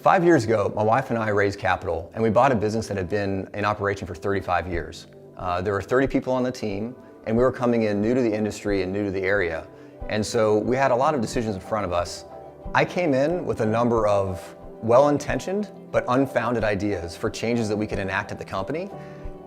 5 years ago, my wife and I raised capital, and we bought a business that had been in operation for 35 years. There were 30 people on the team, and we were coming in new to the industry and new to the area. And so we had a lot of decisions in front of us. I came in with a number of well-intentioned but unfounded ideas for changes that we could enact at the company.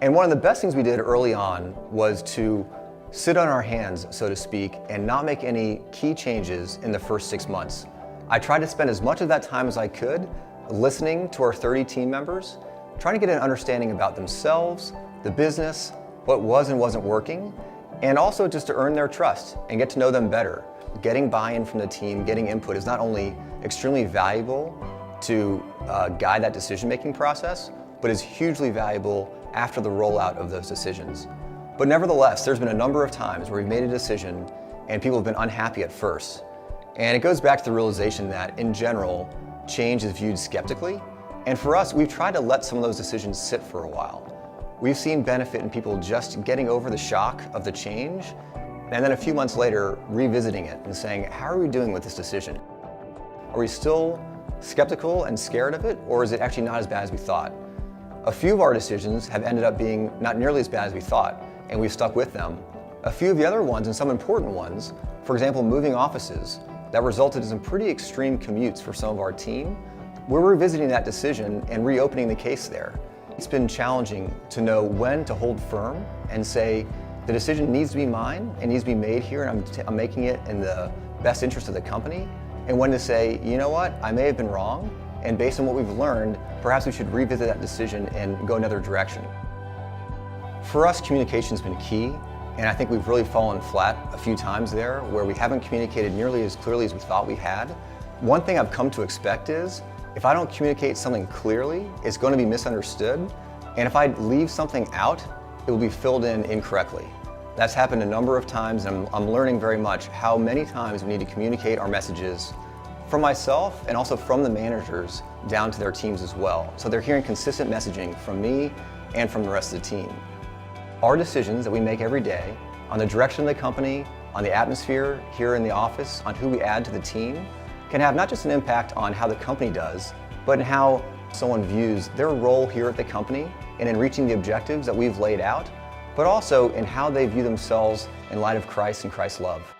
And one of the best things we did early on was to sit on our hands, so to speak, and not make any key changes in the first 6 months. I tried to spend as much of that time as I could listening to our 30 team members, trying to get an understanding about themselves, the business, what was and wasn't working, and also just to earn their trust and get to know them better. Getting buy-in from the team, getting input is not only extremely valuable to guide that decision-making process, but is hugely valuable after the rollout of those decisions. But nevertheless, there's been a number of times where we've made a decision and people have been unhappy at first. And it goes back to the realization that, in general, change is viewed skeptically. And for us, we've tried to let some of those decisions sit for a while. We've seen benefit in people just getting over the shock of the change, and then a few months later, revisiting it and saying, how are we doing with this decision? Are we still skeptical and scared of it, or is it actually not as bad as we thought? A few of our decisions have ended up being not nearly as bad as we thought, and we've stuck with them. A few of the other ones, and some important ones, for example, moving offices, that resulted in some pretty extreme commutes for some of our team. We're revisiting that decision and reopening the case there. It's been challenging to know when to hold firm and say, the decision needs to be mine, it needs to be made here, and I'm making it in the best interest of the company, and when to say, you know what, I may have been wrong, and based on what we've learned, perhaps we should revisit that decision and go another direction. For us, communication's been key. And I think we've really fallen flat a few times there where we haven't communicated nearly as clearly as we thought we had. One thing I've come to expect is, if I don't communicate something clearly, it's going to be misunderstood. And if I leave something out, it will be filled in incorrectly. That's happened a number of times, and I'm learning very much how many times we need to communicate our messages from myself and also from the managers down to their teams as well. So they're hearing consistent messaging from me and from the rest of the team. Our decisions that we make every day on the direction of the company, on the atmosphere here in the office, on who we add to the team, can have not just an impact on how the company does, but in how someone views their role here at the company and in reaching the objectives that we've laid out, but also in how they view themselves in light of Christ and Christ's love.